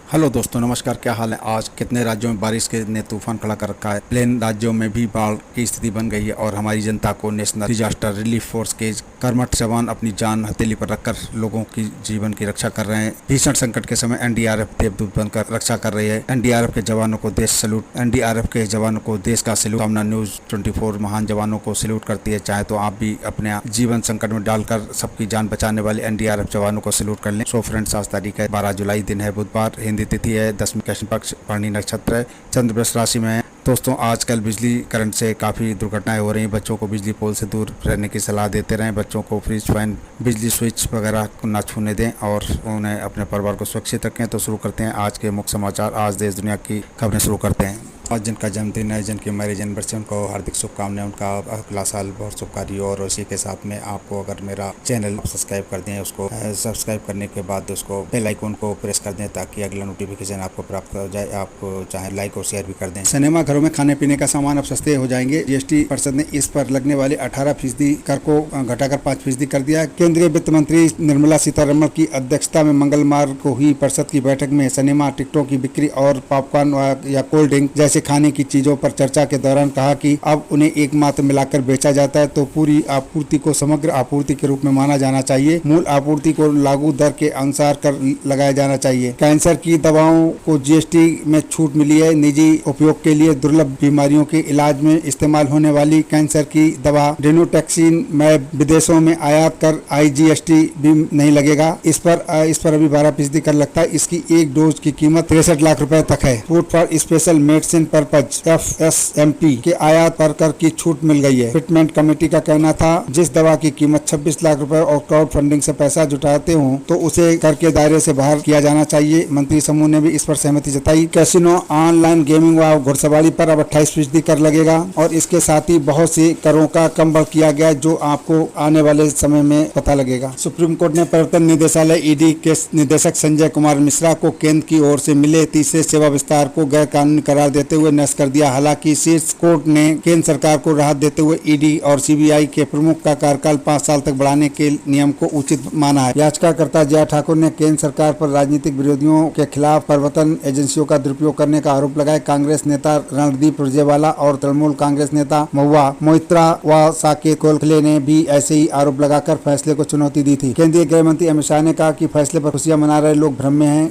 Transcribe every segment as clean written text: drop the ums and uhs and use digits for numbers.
Hello दोस्तों, नमस्कार। क्या हाल है? आज कितने राज्यों में बारिश के ने तूफान खड़ा कर रखा है। प्लेन राज्यों में भी बाढ़ की स्थिति बन गई है और हमारी जनता को नेशनल डिजास्टर रिलीफ फोर्स के कर्मठ जवान अपनी जान हथेली पर रखकर लोगों की जीवन की रक्षा कर रहे हैं। भीषण संकट के समय एनडीआरएफ देवदूत बनकर रक्षा कर रही है। एनडीआरएफ के जवानों को देश सैल्यूट। एनडीआरएफ के जवानों को देश का सैल्यूट। सामना न्यूज 24 महान जवानों को सैल्यूट करती है। चाहे तो आप भी अपने जीवन संकट में डालकर सबकी जान बचाने वाले एनडीआरएफ जवानों को सैल्यूट कर लें। सो फ्रेंड्स, आज तारीख है 12 जुलाई, दिन है बुधवार, हिंदी तिथि है, दसवीं कृष्ण पक्ष, भरणी नक्षत्र है, चंद्र वृष राशि में है। दोस्तों, आजकल बिजली करंट से काफ़ी दुर्घटनाएं हो रही हैं। बच्चों को बिजली पोल से दूर रहने की सलाह देते रहें। बच्चों को फ्रिज, फैन, बिजली स्विच वगैरह को ना छूने दें और उन्हें अपने परिवार को सुरक्षित रखें। तो शुरू करते हैं आज के मुख्य समाचार। आज देश दुनिया की खबरें शुरू करते हैं। आज जिनका जन्मदिन है, जिनकी मैरिज एनिवर्सरी, उनको हार्दिक शुभकामनाएं। उनका अगला साल बहुत शुभकारी हो। और उसी के साथ में आपको अगर मेरा चैनल सब्सक्राइब कर दें, उसको सब्सक्राइब करने के बाद उसको बेल आइकन को प्रेस कर दें ताकि अगला नोटिफिकेशन आपको प्राप्त हो जाए। आप चाहे लाइक और शेयर भी कर दें। सिनेमा घरों में खाने पीने का सामान अब सस्ते हो जाएंगे। जीएसटी परिषद ने इस पर लगने वाले 18% कर को घटाकर 5% कर दिया। केंद्रीय वित्त मंत्री निर्मला सीतारमण की अध्यक्षता में मंगलवार को हुई परिषद की बैठक में सिनेमा टिकटों की बिक्री और पॉपकॉर्न या कोल्ड ड्रिंक जैसे खाने की चीजों पर चर्चा के दौरान कहा कि अब उन्हें एक मात्र मिलाकर बेचा जाता है तो पूरी आपूर्ति को समग्र आपूर्ति के रूप में माना जाना चाहिए। मूल आपूर्ति को लागू दर के अनुसार कर लगाया जाना चाहिए। कैंसर की दवाओं को जीएसटी में छूट मिली है। निजी उपयोग के लिए दुर्लभ बीमारियों के इलाज में इस्तेमाल होने वाली कैंसर की दवा रेनोटैक्सिन में विदेशों में आयात कर आईजीएसटी भी नहीं लगेगा। इस पर अभी 12% कर लगता है। इसकी एक डोज की कीमत 63 लाख रुपए तक है। Food for special medicine purpose FSMP के आयात पर कर की छूट मिल गई है। फिटमेंट कमेटी का कहना था जिस दवा की कीमत 26 लाख रुपए और क्राउड फंडिंग से पैसा जुटाते हो तो उसे कर के दायरे से बाहर किया जाना चाहिए। मंत्री समूह ने भी इस पर सहमति जताई। कैसीनो, ऑनलाइन गेमिंग व घुड़सवारी पर अब 28% कर लगेगा और इसके साथ ही बहुत से करों का कम बढ़ किया गया जो आपको आने वाले समय में पता लगेगा। सुप्रीम कोर्ट ने प्रवर्तन निदेशालय ईडी के निदेशक संजय कुमार मिश्रा को केंद्र की ओर से मिले तीसरे सेवा विस्तार को गैर कानूनी करार देते हुए नष्ट कर दिया। हालांकि शीर्ष कोर्ट ने केंद्र सरकार को राहत देते हुए ईडी और सीबीआई के प्रमुख का कार्यकाल 5 साल तक बढ़ाने के नियम को उचित माना है। याचिकाकर्ता जया ठाकुर ने केंद्र सरकार पर राजनीतिक विरोधियों के खिलाफ प्रवर्तन एजेंसियों का दुरुपयोग करने का आरोप लगाया। कांग्रेस नेता रणदीप सुरजेवाला और तृणमूल कांग्रेस नेता महुआ मोइत्रा व साकेत गोखले ने भी ऐसे ही आरोप लगाकर फैसले को चुनौती दी थी। केंद्रीय गृह मंत्री अमित शाह ने कहा कि फैसले पर खुशियां मना रहे लोग भ्रम में हैं।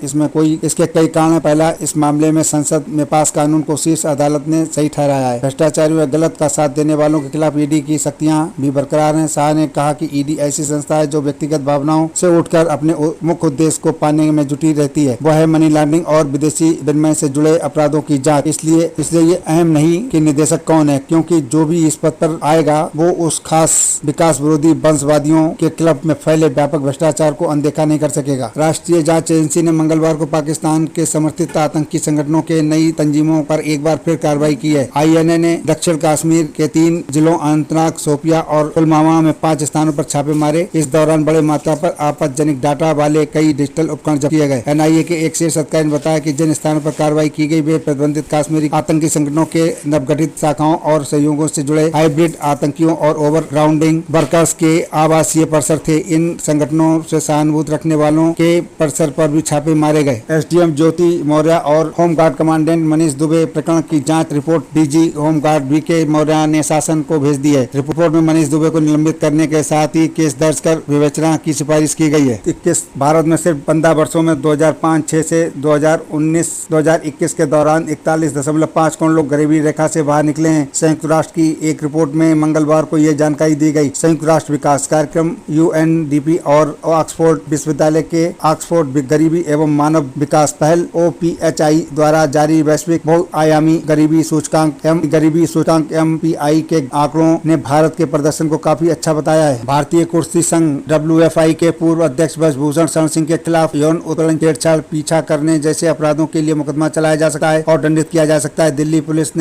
इसके कई कारण है। पहला, इस मामले में संसद में पास कानून को शीर्ष अदालत ने सही ठहराया है। भ्रष्टाचारी व गलत का साथ देने वालों के खिलाफ ईडी की सख्तियां भी बरकरार हैं। शाह ने कहा कि ईडी ऐसी संस्था है जो व्यक्तिगत भावनाओं से उठकर अपने मुख्य उद्देश्य को पाने में जुटी रहती है। वह है मनी लॉन्ड्रिंग और विदेशी विनिमय से जुड़े अपराधों की जांच। इसलिए ये अहम नहीं कि निदेशक कौन है, क्योंकि जो भी इस पद पर आएगा वो उस खास विकास विरोधी वंशवादियों के क्लब में फैले व्यापक भ्रष्टाचार को अनदेखा नहीं कर सकेगा। राष्ट्रीय जांच एजेंसी ने मंगलवार को पाकिस्तान के समर्थित आतंकी संगठनों के नई तंजीमों पर एक बार फिर कार्रवाई की है। आईएनए ने दक्षिण कश्मीर के 3 जिलों अनंतनाग, शोपिया और पुलवामा में 5 स्थानों पर छापे मारे। इस दौरान बड़े मात्रा पर आपत्तिजनक डाटा वाले कई डिजिटल उपकरण जब्त किए गए। एनआईए के एक शीर्ष अधिकारी ने बताया कि जिन स्थानों पर कार्रवाई की गई वे प्रतिबंधित कश्मीरी आतंकी संगठनों के नवगठित शाखाओं और सहयोगों से जुड़े हाइब्रिड आतंकियों और ओवरराउंडिंग वर्कर्स के आवासीय परिसर थे। इन संगठनों से सहानुभूति रखने वालों के परिसर पर भी छापे मारे गए। एसडीएम ज्योति मौर्य और होमगार्ड कमांडेंट मनीष दुबे प्रकरण की जांच report DG home guard VK Maurya ने शासन को भेज दी है। रिपोर्ट में मनीष दुबे को निलंबित करने के साथ ही केस दर्ज कर विवेचना की सिफारिश की गई है। 21 भारत में सिर्फ 15 वर्षों में 2005-6 से 2019-2021 के दौरान 41.5 करोड़ लोग गरीबी रेखा से बाहर निकले हैं। संयुक्त राष्ट्र की एक रिपोर्ट में मंगलवार को यह जानकारी दी गई। संयुक्त राष्ट्र विकास कार्यक्रम यूएनडीपी और ऑक्सफोर्ड विश्वविद्यालय के ऑक्सफोर्ड गरीबी एवं मानव विकास पहल OPHI द्वारा जारी वैश्विक बहुआयामी गरीबी सूचकांक MPI के आंकड़ों ने भारत के प्रदर्शन को काफी अच्छा बताया है। भारतीय कुश्ती संघ WFI के पूर्व अध्यक्ष ब्रजभूषण शरण सिंह के खिलाफ यौन उत्पीड़न, छेड़छाड़, पीछा करने जैसे अपराधों के लिए मुकदमा चलाया जा सकता है और दंडित किया जा सकता है। दिल्ली पुलिस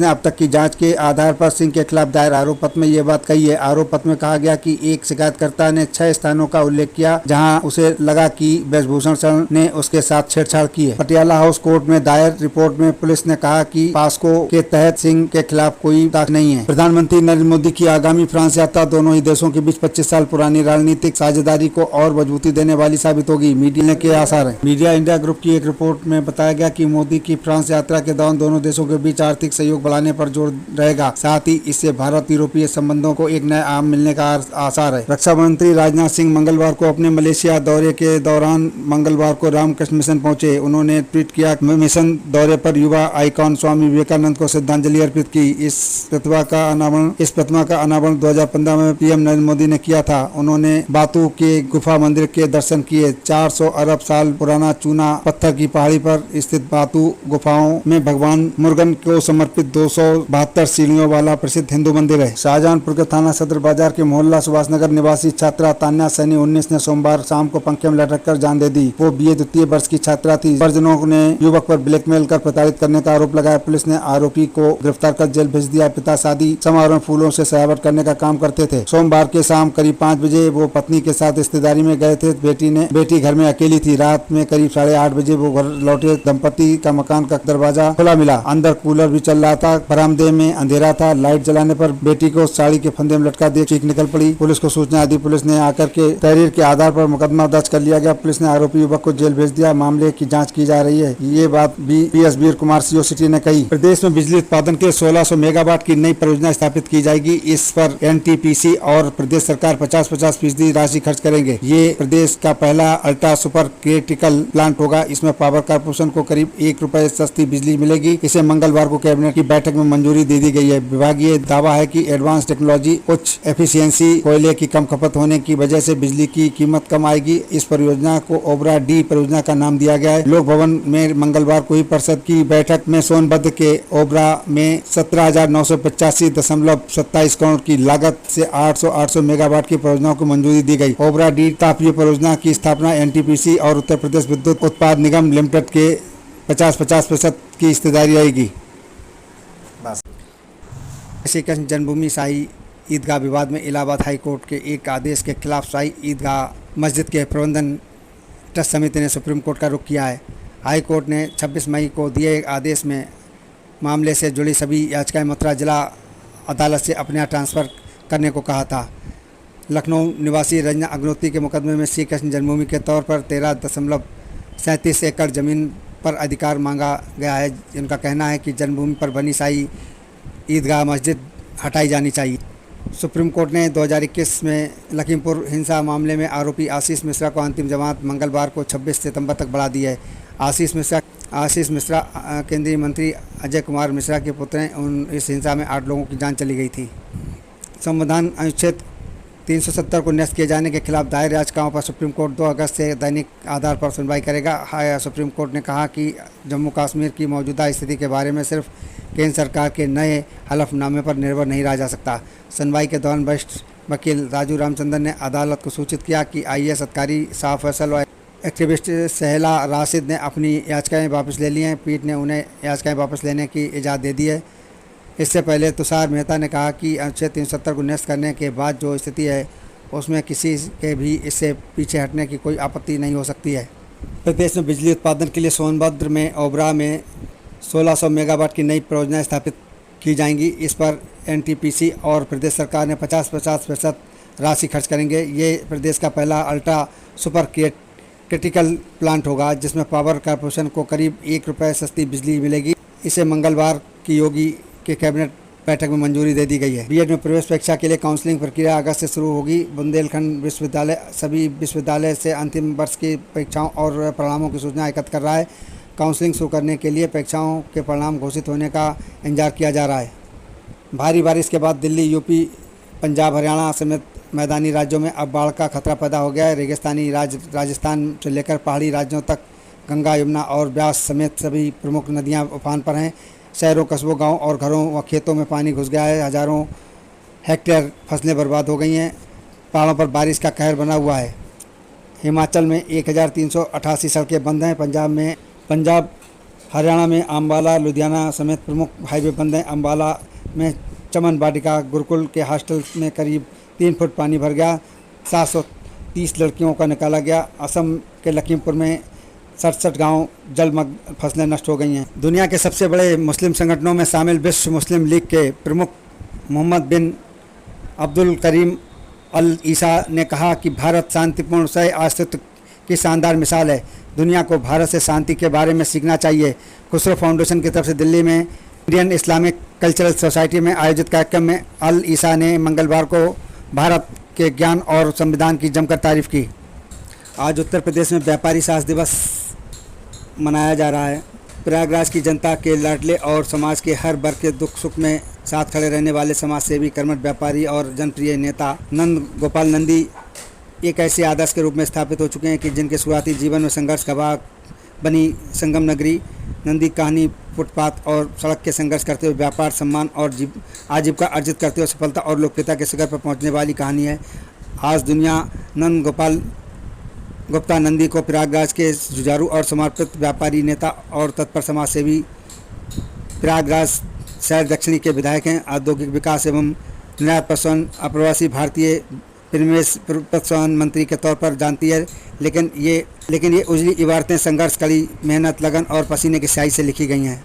ने अब तक की जांच के आधार पर सिंह के खिलाफ दायर आरोप पत्र में ये बात कही है। आरोप पत्र में कहा गया कि एक शिकायतकर्ता ने 6 स्थानों का उल्लेख किया जहां उसे लगा कि ब्रजभूषण शरण ने उसके साथ छेड़छाड़ की है। पटियाला हाउस कोर्ट में दायर रिपोर्ट में पुलिस ने कहा कि पास्को के तहत सिंह के खिलाफ कोई ताक नहीं है। प्रधानमंत्री नरेंद्र मोदी की आगामी फ्रांस यात्रा दोनों ही देशों के बीच 25 साल पुरानी राजनीतिक साझेदारी को और मजबूती देने वाली साबित होगी, मीडिया के आसार है। मीडिया इंडिया ग्रुप की एक रिपोर्ट में बताया गया कि मोदी की फ्रांस यात्रा के दौरान दोनों देशों के बीच आर्थिक सहयोग बढ़ाने पर जोर रहेगा। साथ ही इससे भारत यूरोपीय संबंधों को एक नया आयाम मिलने का आसार है। रक्षा मंत्री राजनाथ सिंह मंगलवार को अपने मलेशिया दौरे के दौरान मंगलवार को रामकृष्ण मिशन पहुंचे। उन्होंने ट्वीट किया, मिशन दौरे पर युवा आइकॉन स्वामी विवेकानंद को श्रद्धांजलि अर्पित की। इस प्रतिमा का अनावरण 2015 में पीएम नरेंद्र मोदी ने किया था। उन्होंने बातू के गुफा मंदिर के दर्शन किए। 400 अरब साल पुराना चूना पत्थर की पहाड़ी पर स्थित बातू गुफाओं में भगवान मुर्गन को समर्पित 272 सीढ़ियों वाला प्रसिद्ध हिंदू मंदिर है। शाहजहांपुर के थाना सदर बाजार के मोहल्ला सुभाष नगर निवासी छात्रा तान्या सैनी 19 ने सोमवार शाम को पंखे में लटक कर जान दे दी। वो बीए द्वितीय वर्ष की छात्रा थी। परिजनों ने युवक पर ब्लैकमेल कर प्रताड़ित करने का आरोप लगाया। पुलिस ने आरोपी को गिरफ्तार कर जेल भेज दिया। पिता शादी समारोह में फूलों से सजावट करने का काम करते थे। सोमवार के शाम करीब 5 बजे वो पत्नी के साथ रिश्तेदारी में गए थे। बेटी घर में अकेली थी। रात में करीब 8:30 बजे वो घर लौटे। दंपति का मकान का दरवाजा खुला मिला। अंदर कूलर भी चल रहा था। बरामदे में अंधेरा था। लाइट जलाने पर बेटी को साड़ी के फंदे में लटका देख चीख निकल पड़ी। पुलिस को सूचना दी। पुलिस ने आकर के तहरीर के आधार पर मुकदमा दर्ज कर लिया गया। पुलिस ने आरोपी युवक को जेल भेज दिया। मामले की जाँच की जा रही है। ये बात PS वीर कुमार सीओ सिटी ने कही। प्रदेश में बिजली उत्पादन के लिए 1600 मेगावाट की नई परियोजना स्थापित की जाएगी। इस पर NTPC और प्रदेश सरकार 50-50% राशि खर्च करेंगे। ये प्रदेश का पहला अल्ट्रा सुपर क्रिटिकल प्लांट होगा। इसमें पावर कॉर्पोरेशन को करीब ₹1 सस्ती बिजली मिलेगी। इसे मंगलवार को कैबिनेट की बैठक में मंजूरी दे दी गई है। विभागीय दावा है कि एडवांस टेक्नोलॉजी, उच्च एफिशिएंसी, कोयले की कम खपत होने की वजह से बिजली की कीमत कम आएगी। इस परियोजना को ओबरा डी परियोजना का नाम दिया गया है। लोक भवन में मंगलवार को हुई परिषद की बैठक में सोनभद्र के ओबरा में 17,985.27 करोड़ की लागत से 800 मेगावाट की परियोजनाओं को मंजूरी दी गई। ओबरा डी तापीय परियोजना की स्थापना NTPC और उत्तर प्रदेश विद्युत उत्पाद निगम लिमिटेड के 50-50% की हिस्सेदारी रहेगी। श्री कृष्ण जन्मभूमि शाही ईदगाह विवाद में इलाहाबाद हाई कोर्ट के एक आदेश के खिलाफ शाही ईदगाह मस्जिद के प्रबंधन ट्रस्ट समिति ने सुप्रीम कोर्ट का रुख किया है। हाई कोर्ट ने 26 मई को दिए आदेश में मामले से जुड़ी सभी याचिकाएं मथुरा जिला अदालत से अपने यहाँ ट्रांसफ़र करने को कहा था। लखनऊ निवासी रंजना अग्निहोत्री के मुकदमे में श्री कृष्ण जन्मभूमि के तौर पर 13.37 एकड़ ज़मीन पर अधिकार मांगा गया है। जिनका कहना है कि जन्मभूमि पर बनी शाही ईदगाह मस्जिद हटाई जानी चाहिए। सुप्रीम कोर्ट ने 2021 में लखीमपुर हिंसा मामले में आरोपी आशीष मिश्रा को अंतिम जमानत मंगलवार को 26 सितंबर तक बढ़ा दी है। आशीष मिश्रा केंद्रीय मंत्री अजय कुमार मिश्रा के पुत्र हैं। इस हिंसा में 8 लोगों की जान चली गई थी। संविधान अनुच्छेद 370 को निरस्त किए जाने के खिलाफ दायर याचिकाओं पर सुप्रीम कोर्ट 2 अगस्त से दैनिक आधार पर सुनवाई करेगा। सुप्रीम कोर्ट ने कहा कि जम्मू कश्मीर की मौजूदा स्थिति के बारे में सिर्फ केंद्र सरकार के नए हलफनामे पर निर्भर नहीं रहा जा सकता। सुनवाई के दौरान वरिष्ठ वकील राजू रामचंद्रन ने अदालत को सूचित किया कि IAS अधिकारी शाह फैसल और एक्टिविस्ट सहला राशिद ने अपनी याचिकाएं वापस ले ली हैं। पीठ ने उन्हें याचिकाएं वापस लेने की इजाज़त दे दी है। इससे पहले तुषार मेहता ने कहा कि अनुच्छेद 370 को निरस्त करने के बाद जो स्थिति है उसमें किसी के भी इससे पीछे हटने की कोई आपत्ति नहीं हो सकती है। प्रदेश में बिजली उत्पादन के लिए सोनभद्र में ओबरा में 1600 मेगावाट की नई परियोजनाएं स्थापित की जाएंगी। इस पर NTPC और प्रदेश सरकार ने 50-50% राशि खर्च करेंगे। ये प्रदेश का पहला अल्ट्रा सुपर क्रिटिकल प्लांट होगा जिसमें पावर कॉर्पोरेशन को करीब ₹1 सस्ती बिजली मिलेगी। इसे मंगलवार की योगी के कैबिनेट बैठक में मंजूरी दे दी गई है। बीएड में प्रवेश परीक्षा के लिए काउंसलिंग प्रक्रिया अगस्त से शुरू होगी। बुंदेलखंड विश्वविद्यालय सभी विश्वविद्यालय से अंतिम वर्ष की परीक्षाओं और परिणामों की सूचना एकत्र कर रहा है। काउंसलिंग शुरू करने के लिए परीक्षाओं के परिणाम घोषित होने का इंतजार किया जा रहा है। भारी बारिश के बाद दिल्ली, यूपी, पंजाब, हरियाणा समेत मैदानी राज्यों में अब बाढ़ का खतरा पैदा हो गया है। रेगिस्तानी राजस्थान से लेकर पहाड़ी राज्यों तक गंगा, यमुना और ब्यास समेत सभी प्रमुख नदियां उफान पर हैं। शहरों, कस्बों, गांव और घरों व खेतों में पानी घुस गया है। हज़ारों हेक्टेयर फसलें बर्बाद हो गई हैं। पहाड़ों पर बारिश का कहर बना हुआ है। हिमाचल में 1388 सड़कें बंद हैं। पंजाब हरियाणा में अम्बाला, लुधियाना समेत प्रमुख हाईवे बंद हैं। अम्बाला में चमन वाटिका गुरुकुल के हॉस्टल में करीब 3 फुट पानी भर गया। 730 लड़कियों का निकाला गया। असम के लखीमपुर में 67 गांव जलमग्न, फसलें नष्ट हो गई हैं। दुनिया के सबसे बड़े मुस्लिम संगठनों में शामिल विश्व मुस्लिम लीग के प्रमुख मोहम्मद बिन अब्दुल करीम अल ईसा ने कहा कि भारत शांतिपूर्ण सह अस्तित्व की शानदार मिसाल है। दुनिया को भारत से शांति के बारे में सीखना चाहिए। खुसरो फाउंडेशन की तरफ से दिल्ली में इंडियन इस्लामिक कल्चरल सोसाइटी में आयोजित कार्यक्रम में अल ईसा ने मंगलवार को भारत के ज्ञान और संविधान की जमकर तारीफ की। आज उत्तर प्रदेश में व्यापारी साहस दिवस मनाया जा रहा है। प्रयागराज की जनता के लाडले और समाज के हर वर्ग के दुख सुख में साथ खड़े रहने वाले समाज सेवी, कर्मठ व्यापारी और जनप्रिय नेता नंद गोपाल नंदी एक ऐसे आदर्श के रूप में स्थापित हो चुके हैं कि जिनके शुरुआती जीवन में संघर्ष का भाग बनी संगम नगरी नंदी कहानी फुटपाथ और सड़क के संघर्ष करते हुए व्यापार, सम्मान और आजीविका अर्जित करते हुए सफलता और लोकप्रियता के शिखर पर पहुंचने वाली कहानी है। आज दुनिया नंद गोपाल गुप्ता नंदी को प्रयागराज के जुझारू और समर्पित व्यापारी नेता और तत्पर समाज सेवी, प्रयागराज शहर दक्षिणी के विधायक हैं। औद्योगिक विकास एवं निर्यात प्रोत्साहन, अप्रवासी भारतीय परिवेश प्रोत्साहन मंत्री के तौर पर जानती है, लेकिन ये उजली इबारतें संघर्ष, कड़ी मेहनत, लगन और पसीने की स्याही से लिखी गई हैं।